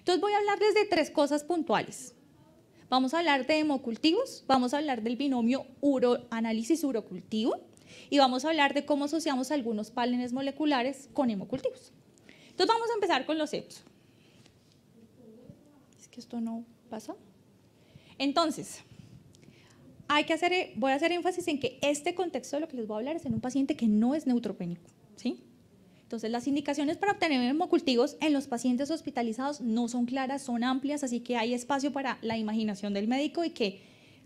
Entonces voy a hablarles de tres cosas puntuales. Vamos a hablar de hemocultivos, vamos a hablar del binomio análisis urocultivo y vamos a hablar de cómo asociamos algunos paneles moleculares con hemocultivos. Entonces vamos a empezar con los hemos. Es que esto no pasa. Entonces, voy a hacer énfasis en que este contexto de lo que les voy a hablar es en un paciente que no es neutropénico, ¿sí? Entonces, las indicaciones para obtener hemocultivos en los pacientes hospitalizados no son claras, son amplias, así que hay espacio para la imaginación del médico y que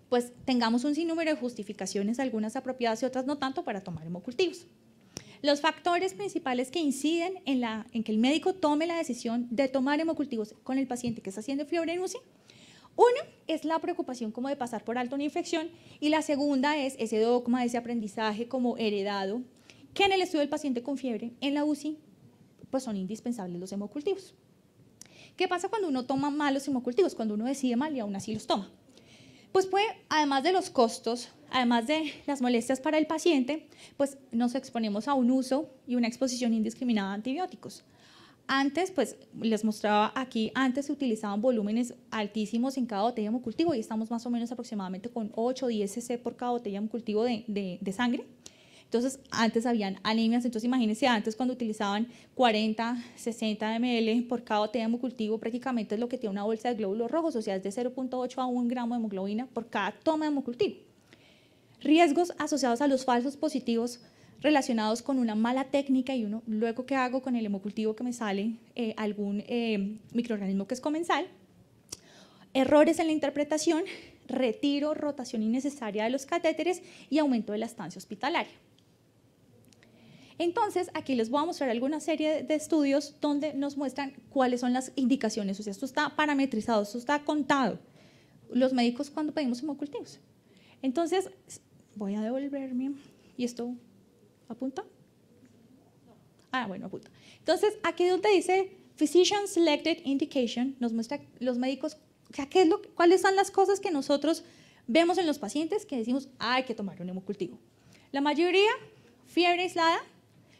pues tengamos un sinnúmero de justificaciones, algunas apropiadas y otras no tanto, para tomar hemocultivos. Los factores principales que inciden en que el médico tome la decisión de tomar hemocultivos con el paciente que está haciendo fiebre en UCI, uno es la preocupación como de pasar por alto una infección y la segunda es ese dogma, ese aprendizaje como heredado, que en el estudio del paciente con fiebre en la UCI pues son indispensables los hemocultivos. ¿Qué pasa cuando uno toma mal los hemocultivos? Cuando uno decide mal y aún así los toma. Pues puede, además de los costos, además de las molestias para el paciente, pues nos exponemos a un uso y una exposición indiscriminada a antibióticos. Antes, pues les mostraba aquí, antes se utilizaban volúmenes altísimos en cada botella de hemocultivo y estamos más o menos aproximadamente con 8 o 10 cc por cada botella de hemocultivo de sangre. Entonces, antes habían anemias, entonces imagínense antes cuando utilizaban 40, 60 ml por cada botella de hemocultivo, prácticamente es lo que tiene una bolsa de glóbulos rojos, o sea, es de 0.8 a 1 gramo de hemoglobina por cada toma de hemocultivo. Riesgos asociados a los falsos positivos relacionados con una mala técnica y uno, luego que hago con el hemocultivo que me sale algún microorganismo que es comensal, errores en la interpretación, retiro, rotación innecesaria de los catéteres y aumento de la estancia hospitalaria. Entonces, aquí les voy a mostrar alguna serie de estudios donde nos muestran cuáles son las indicaciones, o sea, esto está parametrizado, esto está contado, los médicos cuando pedimos hemocultivos. Entonces, voy a devolverme, ¿y esto apunta? Ah, bueno, apunta. Entonces, aquí donde dice Physician Selected Indication, nos muestra los médicos, o sea, cuáles son las cosas que nosotros vemos en los pacientes que decimos, hay que tomar un hemocultivo. La mayoría, fiebre aislada,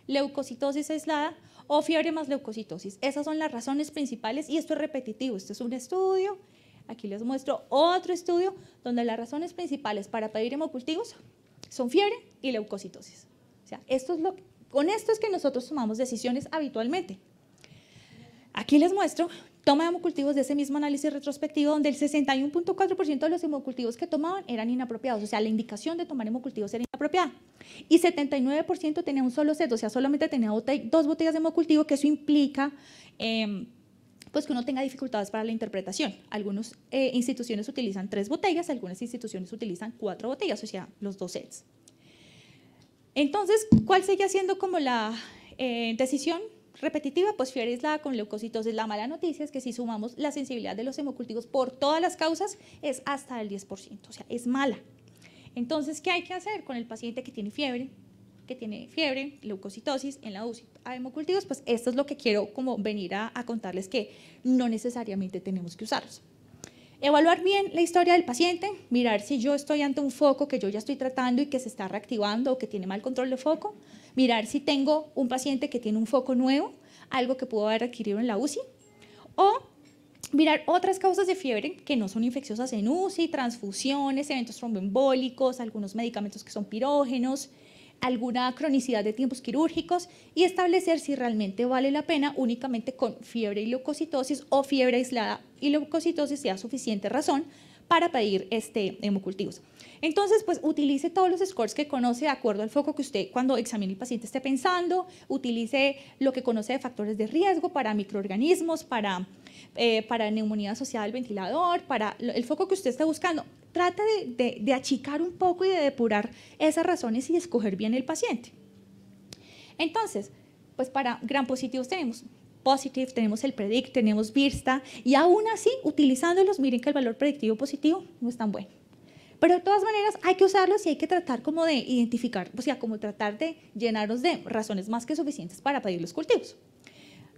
leucocitosis aislada o fiebre más leucocitosis. Esas son las razones principales y esto es repetitivo. Este es un estudio, aquí les muestro otro estudio donde las razones principales para pedir hemocultivos son fiebre y leucocitosis. O sea, con esto es que nosotros tomamos decisiones habitualmente. Aquí les muestro toma de hemocultivos de ese mismo análisis retrospectivo donde el 61.4% de los hemocultivos que tomaban eran inapropiados, o sea, la indicación de tomar hemocultivos era inapropiada. Y 79% tenía un solo set, o sea, solamente tenía 2 botellas de hemocultivo, que eso implica pues que uno tenga dificultades para la interpretación. Algunas instituciones utilizan 3 botellas, algunas instituciones utilizan 4 botellas, o sea, los 2 sets. Entonces, ¿cuál sigue siendo como la decisión repetitiva? Pues fiebre aislada con leucocitosis. La mala noticia es que si sumamos la sensibilidad de los hemocultivos por todas las causas es hasta el 10%, o sea, es mala. Entonces, ¿qué hay que hacer con el paciente que tiene fiebre, leucocitosis en la UCI a hemocultivos? Pues esto es lo que quiero como venir a contarles, que no necesariamente tenemos que usarlos. Evaluar bien la historia del paciente, mirar si yo estoy ante un foco que yo ya estoy tratando y que se está reactivando o que tiene mal control de foco, mirar si tengo un paciente que tiene un foco nuevo, algo que pudo haber adquirido en la UCI, o mirar otras causas de fiebre que no son infecciosas en UCI, transfusiones, eventos tromboembólicos, algunos medicamentos que son pirógenos, alguna cronicidad de tiempos quirúrgicos y establecer si realmente vale la pena únicamente con fiebre y leucocitosis o fiebre aislada y leucocitosis sea suficiente razón para pedir hemocultivos. Entonces, pues utilice todos los scores que conoce de acuerdo al foco que usted cuando examine el paciente esté pensando, utilice lo que conoce de factores de riesgo para microorganismos, para neumonía asociada al ventilador, para el foco que usted esté buscando. Trata de achicar un poco y de depurar esas razones y escoger bien el paciente. Entonces, pues para gram positivos tenemos Positive, tenemos el Predict, tenemos Virsta, y aún así, utilizándolos, miren que el valor predictivo positivo no es tan bueno. Pero de todas maneras hay que usarlos y hay que tratar como de identificar, o sea, como tratar de llenarnos de razones más que suficientes para pedir los cultivos.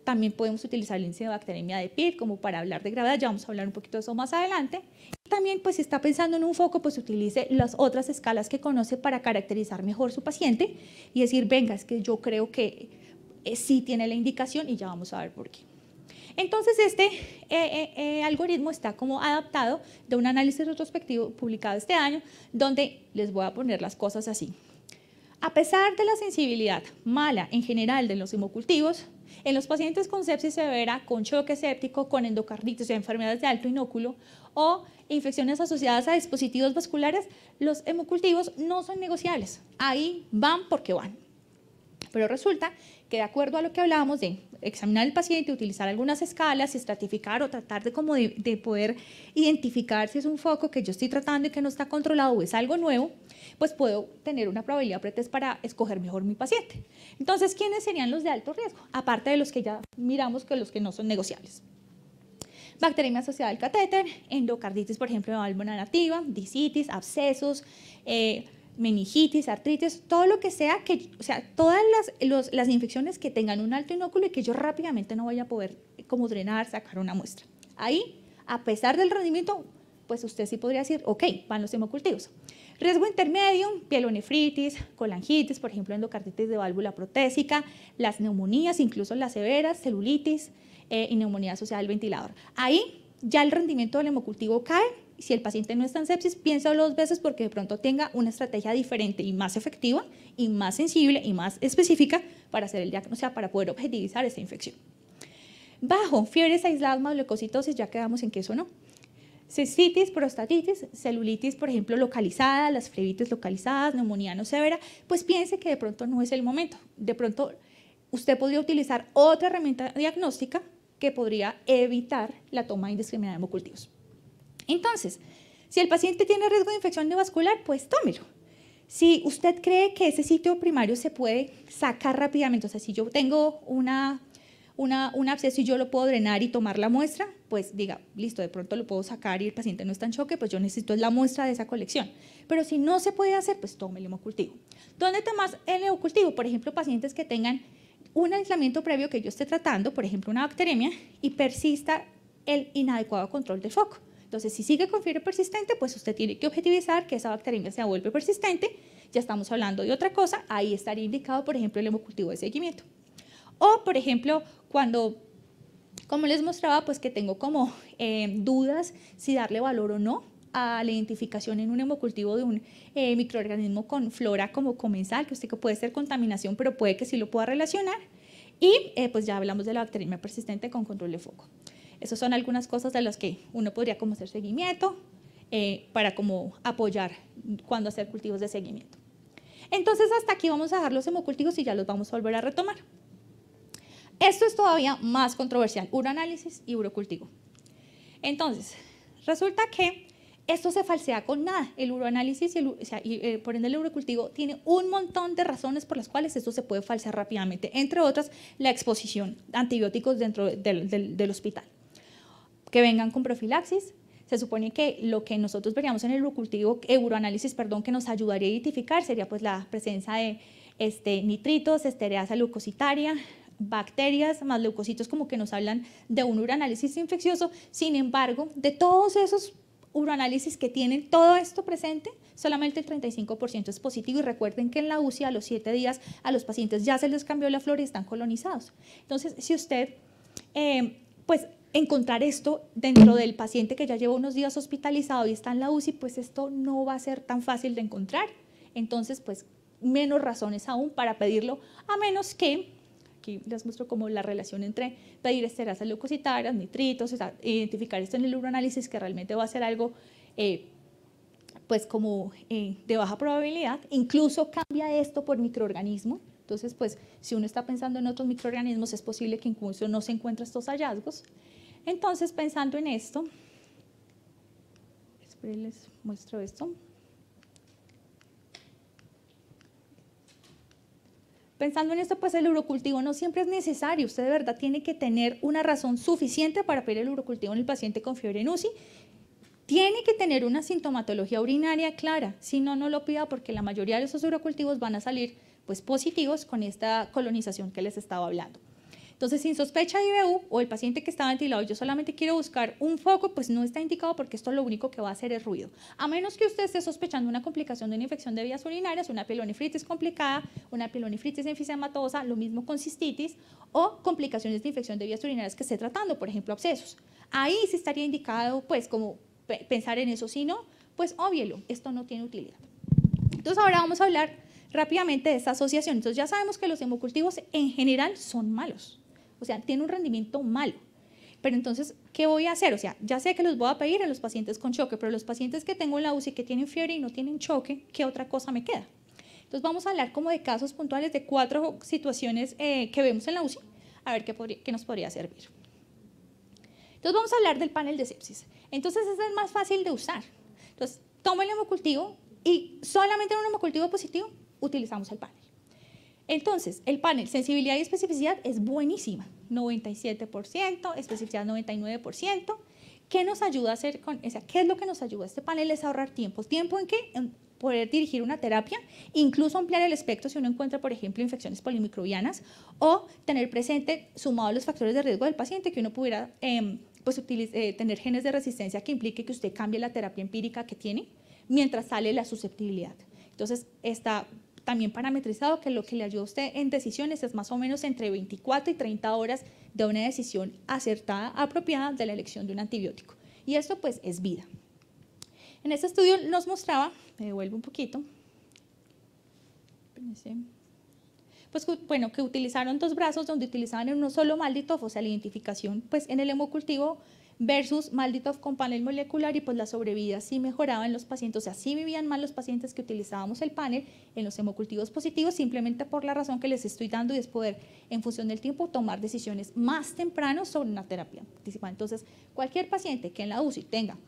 También podemos utilizar el índice de bacteremia de Pitt como para hablar de gravedad, ya vamos a hablar un poquito de eso más adelante. Y también, pues si está pensando en un foco, pues utilice las otras escalas que conoce para caracterizar mejor su paciente y decir, venga, es que yo creo que sí tiene la indicación y ya vamos a ver por qué. Entonces, este algoritmo está como adaptado de un análisis retrospectivo publicado este año, donde les voy a poner las cosas así. A pesar de la sensibilidad mala en general de los hemocultivos, en los pacientes con sepsis severa, con choque séptico, con endocarditis o enfermedades de alto inóculo o infecciones asociadas a dispositivos vasculares, los hemocultivos no son negociables. Ahí van porque van. Pero resulta que de acuerdo a lo que hablábamos de examinar al paciente, utilizar algunas escalas, estratificar o tratar de poder identificar si es un foco que yo estoy tratando y que no está controlado o es algo nuevo, pues puedo tener una probabilidad pretest para escoger mejor mi paciente. Entonces, ¿quiénes serían los de alto riesgo? Aparte de los que ya miramos que los que no son negociables. Bacteriemia asociada al catéter, endocarditis, por ejemplo, de válvula nativa, discitis, abscesos, meningitis, artritis, todo lo que sea, o sea, todas las infecciones que tengan un alto inóculo y que yo rápidamente no vaya a poder como drenar, sacar una muestra. Ahí, a pesar del rendimiento, pues usted sí podría decir, ok, van los hemocultivos. Riesgo intermedio, pielonefritis, colangitis, por ejemplo, endocarditis de válvula protésica, las neumonías, incluso las severas, celulitis y neumonía asociada al ventilador. Ahí ya el rendimiento del hemocultivo cae. Si el paciente no está en sepsis, piénsalo 2 veces porque de pronto tenga una estrategia diferente y más efectiva y más sensible y más específica para hacer el diagnóstico, o sea, para poder objetivizar esta infección. Bajo, fiebres aisladas más leucocitosis, ya quedamos en que eso no. Cistitis, prostatitis, celulitis, por ejemplo, localizada, las flebitis localizadas, neumonía no severa, pues piense que de pronto no es el momento. De pronto usted podría utilizar otra herramienta diagnóstica que podría evitar la toma indiscriminada de hemocultivos. Entonces, si el paciente tiene riesgo de infección vascular, pues tómelo. Si usted cree que ese sitio primario se puede sacar rápidamente, o sea, si yo tengo un absceso y yo lo puedo drenar y tomar la muestra, pues diga, listo, de pronto lo puedo sacar y el paciente no está en choque, pues yo necesito la muestra de esa colección. Pero si no se puede hacer, pues tome el hemocultivo. ¿Dónde tomas el hemocultivo? Por ejemplo, pacientes que tengan un aislamiento previo que yo esté tratando, por ejemplo, una bacteriemia, y persista el inadecuado control del foco. Entonces, si sigue con fiebre persistente, pues usted tiene que objetivizar que esa bacteriemia se vuelve persistente. Ya estamos hablando de otra cosa. Ahí estaría indicado, por ejemplo, el hemocultivo de seguimiento. O, por ejemplo, cuando, como les mostraba, pues que tengo como dudas si darle valor o no a la identificación en un hemocultivo de un microorganismo con flora como comensal, que usted que puede ser contaminación, pero puede que sí lo pueda relacionar. Y pues ya hablamos de la bacteriemia persistente con control de foco. Esas son algunas cosas de las que uno podría como hacer seguimiento para como apoyar cuando hacer cultivos de seguimiento. Entonces, hasta aquí vamos a dejar los hemocultivos y ya los vamos a volver a retomar. Esto es todavía más controversial, uroanálisis y urocultivo. Entonces, resulta que esto se falsea con nada. El uroanálisis y por ende el urocultivo tiene un montón de razones por las cuales esto se puede falsear rápidamente, entre otras la exposición a antibióticos dentro del hospital. Que vengan con profilaxis. Se supone que lo que nosotros veríamos en el uroanálisis, que nos ayudaría a identificar sería pues la presencia de nitritos, estereasa leucocitaria, bacterias más leucocitos, como que nos hablan de un uroanálisis infeccioso. Sin embargo, de todos esos uroanálisis que tienen todo esto presente, solamente el 35% es positivo, y recuerden que en la UCI a los 7 días a los pacientes ya se les cambió la flora y están colonizados. Entonces, si usted pues encontrar esto dentro del paciente que ya lleva unos días hospitalizado y está en la UCI, pues esto no va a ser tan fácil de encontrar. Entonces, pues menos razones aún para pedirlo, a menos que, aquí les muestro como la relación entre pedir esterasas leucocitarias, nitritos, o sea, identificar esto en el uroanálisis, que realmente va a ser algo pues como de baja probabilidad. Incluso cambia esto por microorganismo. Entonces, pues si uno está pensando en otros microorganismos, es posible que incluso no se encuentren estos hallazgos. Entonces, pensando en esto, les muestro esto. Pensando en esto, pues el urocultivo no siempre es necesario. Usted de verdad tiene que tener una razón suficiente para pedir el urocultivo en el paciente con fiebre en UCI. Tiene que tener una sintomatología urinaria clara. Si no, no lo pida, porque la mayoría de esos urocultivos van a salir pues positivos con esta colonización que les estaba hablando. Entonces, sin sospecha de IBU o el paciente que está ventilado y yo solamente quiero buscar un foco, pues no está indicado porque esto lo único que va a hacer es ruido. A menos que usted esté sospechando una complicación de una infección de vías urinarias, una pielonefritis complicada, una pielonefritis enfisematosa, lo mismo con cistitis o complicaciones de infección de vías urinarias que esté tratando, por ejemplo, abscesos. Ahí sí estaría indicado, pues, como pensar en eso. Si no, pues, óbvielo, esto no tiene utilidad. Entonces, ahora vamos a hablar rápidamente de esta asociación. Entonces, ya sabemos que los hemocultivos en general son malos. O sea, tiene un rendimiento malo. Pero entonces, ¿qué voy a hacer? O sea, ya sé que los voy a pedir en los pacientes con choque, pero los pacientes que tengo en la UCI que tienen fiebre y no tienen choque, ¿qué otra cosa me queda? Entonces, vamos a hablar como de casos puntuales de 4 situaciones que vemos en la UCI, a ver qué nos podría servir. Entonces, vamos a hablar del panel de sepsis. Entonces, es el más fácil de usar. Entonces, tomo el hemocultivo y solamente en un hemocultivo positivo utilizamos el panel. Entonces, el panel, sensibilidad y especificidad es buenísima, 97%, especificidad 99%. ¿Qué nos ayuda a hacer con esa? ¿Qué es lo que nos ayuda? Este panel es ahorrar tiempo. ¿Tiempo en qué? En poder dirigir una terapia, incluso ampliar el espectro si uno encuentra, por ejemplo, infecciones polimicrobianas, o tener presente, sumado a los factores de riesgo del paciente, que uno pudiera tener genes de resistencia que implique que usted cambie la terapia empírica que tiene mientras sale la susceptibilidad. Entonces, está también parametrizado que lo que le ayuda a usted en decisiones es más o menos entre 24 y 30 horas de una decisión acertada, apropiada de la elección de un antibiótico. Y esto pues es vida. En este estudio nos mostraba, me devuelvo un poquito, pues bueno, que utilizaron 2 brazos donde utilizaban en uno solo Malditoff, o sea, la identificación pues en el hemocultivo versus Malditoff con panel molecular, y pues la sobrevida sí mejoraba en los pacientes, o sea, sí vivían mal los pacientes que utilizábamos el panel en los hemocultivos positivos, simplemente por la razón que les estoy dando, y es poder, en función del tiempo, tomar decisiones más temprano sobre una terapia anticipada. Entonces, cualquier paciente que en la UCI tenga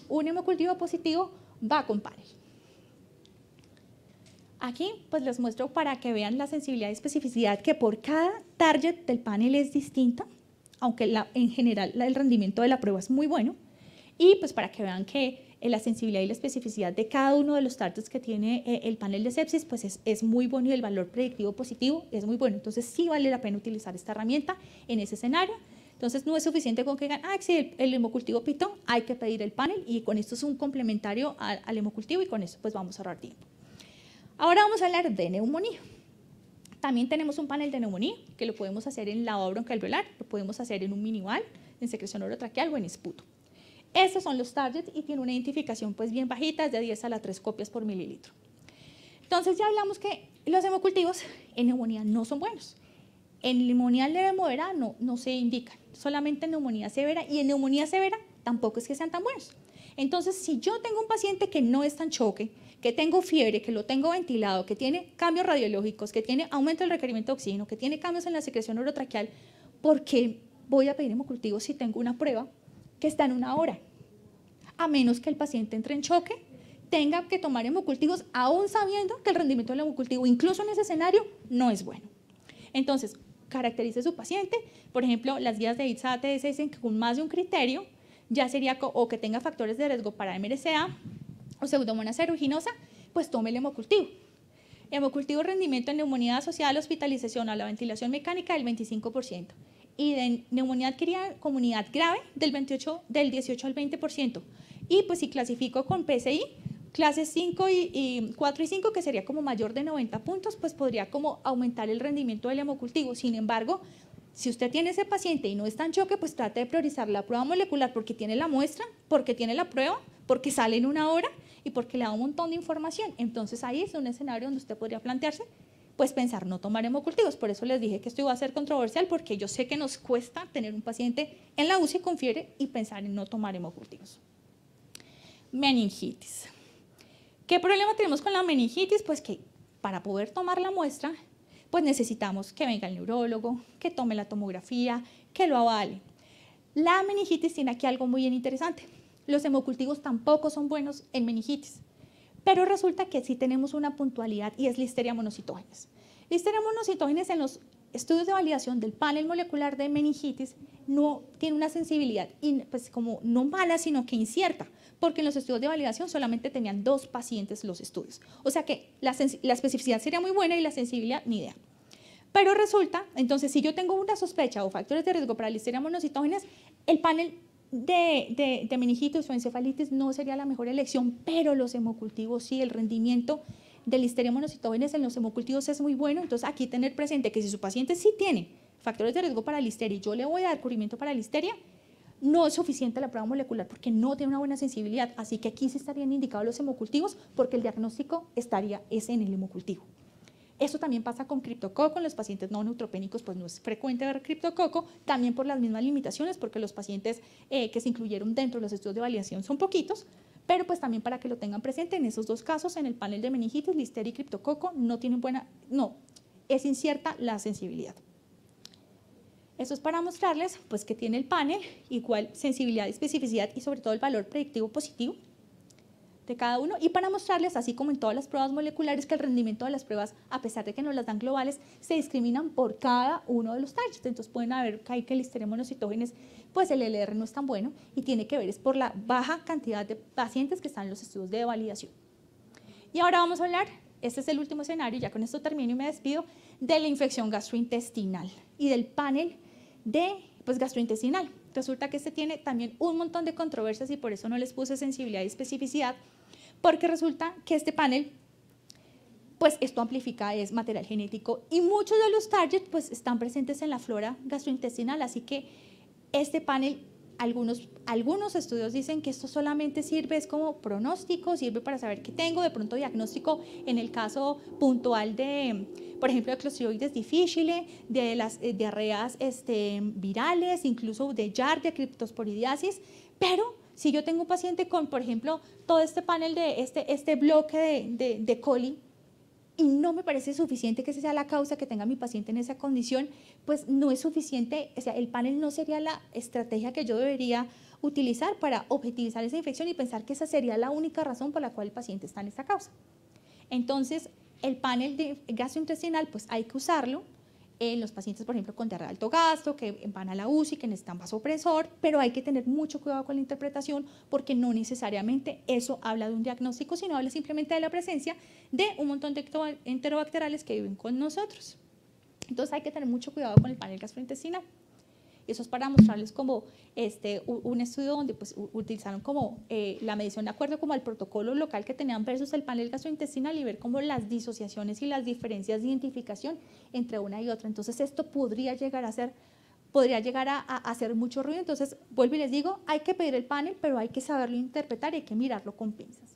un hemocultivo positivo va con panel. Aquí pues les muestro para que vean la sensibilidad y especificidad, que por cada target del panel es distinta, aunque en general el rendimiento de la prueba es muy bueno, y pues para que vean que la sensibilidad y la especificidad de cada uno de los targets que tiene el panel de sepsis pues es muy bueno, y el valor predictivo positivo es muy bueno. Entonces sí vale la pena utilizar esta herramienta en ese escenario. Entonces no es suficiente con que digan, sí, el hemocultivo pitón, hay que pedir el panel, y con esto es un complementario al hemocultivo, y con eso pues vamos a ahorrar tiempo. Ahora vamos a hablar de neumonía. También tenemos un panel de neumonía que lo podemos hacer en lavado broncoalveolar, lo podemos hacer en un minival, en secreción orotraqueal o en esputo. Estos son los targets y tiene una identificación pues bien bajita, es de 10 a la 3 copias por mililitro. Entonces ya hablamos que los hemocultivos en neumonía no son buenos. En neumonía leve moderada no se indican, solamente en neumonía severa, y en neumonía severa tampoco es que sean tan buenos. Entonces, si yo tengo un paciente que no está en choque, que tengo fiebre, que lo tengo ventilado, que tiene cambios radiológicos, que tiene aumento del requerimiento de oxígeno, que tiene cambios en la secreción orotraqueal, ¿por qué voy a pedir hemocultivos si tengo una prueba que está en 1 hora? A menos que el paciente entre en choque, tenga que tomar hemocultivos, aún sabiendo que el rendimiento del hemocultivo, incluso en ese escenario, no es bueno. Entonces, caracterice su paciente. Por ejemplo, las guías de ITSA-ATS dicen que con más de un criterio ya sería o que tenga factores de riesgo para MRSA o pseudomonas aeruginosa, pues tome el hemocultivo. Hemocultivo rendimiento en neumonía asociada a la hospitalización o a la ventilación mecánica del 25%, y de neumonía adquirida en comunidad grave del 18 al 20%. Y pues si clasifico con PSI, clases 4 y 5, que sería como mayor de 90 puntos, pues podría como aumentar el rendimiento del hemocultivo. Sin embargo, si usted tiene ese paciente y no está en choque, pues trate de priorizar la prueba molecular porque tiene la muestra, porque tiene la prueba, porque sale en 1 hora y porque le da un montón de información. Entonces ahí es un escenario donde usted podría plantearse, pues pensar no tomar hemocultivos. Por eso les dije que esto iba a ser controversial, porque yo sé que nos cuesta tener un paciente en la UCI con fiebre y pensar en no tomar hemocultivos. Meningitis. ¿Qué problema tenemos con la meningitis? Pues que para poder tomar la muestra, pues necesitamos que venga el neurólogo, que tome la tomografía, que lo avale. La meningitis tiene aquí algo muy interesante. Los hemocultivos tampoco son buenos en meningitis, pero resulta que sí tenemos una puntualidad, y es Listeria monocitógenes. Listeria monocitógenes en los estudios de validación del panel molecular de meningitis no tiene una sensibilidad, pues como no mala, sino que incierta, porque en los estudios de validación solamente tenían 2 pacientes los estudios. O sea que la especificidad sería muy buena y la sensibilidad ni idea. Pero resulta, entonces, si yo tengo una sospecha o factores de riesgo para Listeria monocytogenes, el panel de meningitis o encefalitis no sería la mejor elección, pero los hemocultivos sí, el rendimiento de Listeria monocytogenes en los hemocultivos es muy bueno. Entonces, aquí tener presente que si su paciente sí tiene factores de riesgo para Listeria y yo le voy a dar cubrimiento para Listeria, no es suficiente la prueba molecular porque no tiene una buena sensibilidad. Así que aquí sí estarían indicados los hemocultivos porque el diagnóstico estaría en el hemocultivo. Eso también pasa con criptococo en los pacientes no neutropénicos, pues no es frecuente ver criptococo, también por las mismas limitaciones, porque los pacientes que se incluyeron dentro de los estudios de validación son poquitos, pero pues también para que lo tengan presente, en esos dos casos, en el panel de meningitis, Listeria y criptococo, es incierta la sensibilidad. Eso es para mostrarles pues, que tiene el panel igual sensibilidad y especificidad y sobre todo el valor predictivo positivo de cada uno, y para mostrarles, así como en todas las pruebas moleculares, que el rendimiento de las pruebas, a pesar de que nos las dan globales, se discriminan por cada uno de los targets. Entonces pueden haber que Listeria monocytogenes, pues el LR no es tan bueno y tiene que ver es por la baja cantidad de pacientes que están en los estudios de validación. Y ahora vamos a hablar, este es el último escenario, ya con esto termino y me despido, de la infección gastrointestinal y del panel de gastrointestinal. Resulta que este tiene también un montón de controversias y por eso no les puse sensibilidad y especificidad, porque resulta que este panel, pues esto amplifica es material genético y muchos de los targets pues están presentes en la flora gastrointestinal, así que este panel, algunos estudios dicen que esto solamente sirve, es como pronóstico, sirve para saber qué tengo, de pronto diagnóstico en el caso puntual de, por ejemplo, de Clostridioides difficile, de las diarreas virales, incluso de Giardia, criptosporidiasis, pero si yo tengo un paciente con, por ejemplo, todo este panel de este bloque de coli, y no me parece suficiente que esa sea la causa que tenga mi paciente en esa condición, pues no es suficiente, o sea, el panel no sería la estrategia que yo debería utilizar para objetivizar esa infección y pensar que esa sería la única razón por la cual el paciente está en esta causa. Entonces, el panel de gastrointestinal, pues hay que usarlo en los pacientes, por ejemplo, con diarrea de alto gasto, que van a la UCI, que necesitan vasopresor, pero hay que tener mucho cuidado con la interpretación porque no necesariamente eso habla de un diagnóstico, sino habla simplemente de la presencia de un montón de enterobacteriales que viven con nosotros. Entonces hay que tener mucho cuidado con el panel gastrointestinal. Eso es para mostrarles como un estudio donde pues, utilizaron como la medición de acuerdo como al protocolo local que tenían versus el panel gastrointestinal y ver como las disociaciones y las diferencias de identificación entre una y otra. Entonces esto podría llegar a hacer mucho ruido. Entonces vuelvo y les digo, hay que pedir el panel, pero hay que saberlo interpretar y hay que mirarlo con pinzas.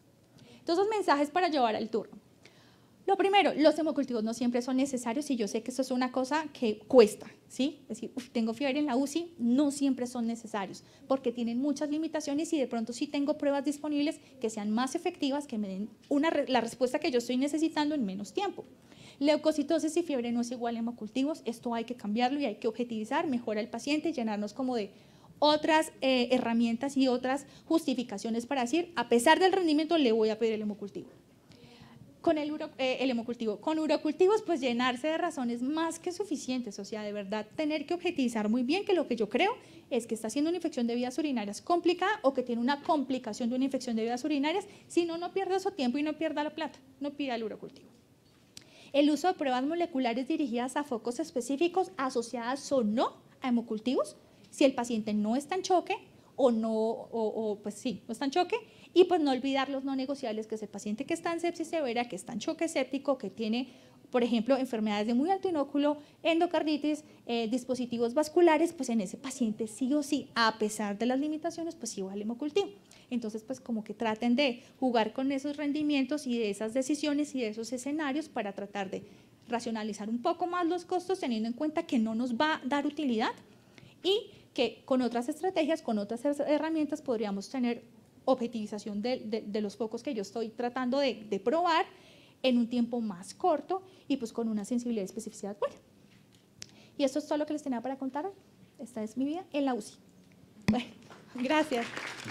Entonces mensajes para llevar al turno. Lo primero, los hemocultivos no siempre son necesarios y yo sé que eso es una cosa que cuesta, ¿sí? Es decir, tengo fiebre en la UCI, no siempre son necesarios porque tienen muchas limitaciones y de pronto sí tengo pruebas disponibles que sean más efectivas, que me den la respuesta que yo estoy necesitando en menos tiempo. Leucocitosis y fiebre no es igual a hemocultivos, esto hay que cambiarlo y hay que objetivizar, mejor al paciente y llenarnos como de otras herramientas y otras justificaciones para decir, a pesar del rendimiento le voy a pedir el hemocultivo. Con el hemocultivo. Con urocultivos, pues llenarse de razones más que suficientes, o sea, de verdad tener que objetivizar muy bien que lo que yo creo es que está haciendo una infección de vías urinarias complicada o que tiene una complicación de una infección de vías urinarias, si no, no pierda su tiempo y no pierda la plata, no pida el urocultivo. El uso de pruebas moleculares dirigidas a focos específicos asociadas o no a hemocultivos, si el paciente no está en choque pues sí, no está en choque, y pues no olvidar los no negociables, que es el paciente que está en sepsis severa, que está en choque séptico, que tiene, por ejemplo, enfermedades de muy alto inóculo, endocarditis, dispositivos vasculares, pues en ese paciente sí o sí, a pesar de las limitaciones, pues sí va al hemocultivo. Entonces, pues como que traten de jugar con esos rendimientos y de esas decisiones y de esos escenarios para tratar de racionalizar un poco más los costos, teniendo en cuenta que no nos va a dar utilidad y que con otras estrategias, con otras herramientas podríamos tener objetivización de los focos que yo estoy tratando de probar en un tiempo más corto y pues con una sensibilidad y especificidad buena. Y esto es todo lo que les tenía para contar. Esta es mi vida en la UCI. Bueno, gracias.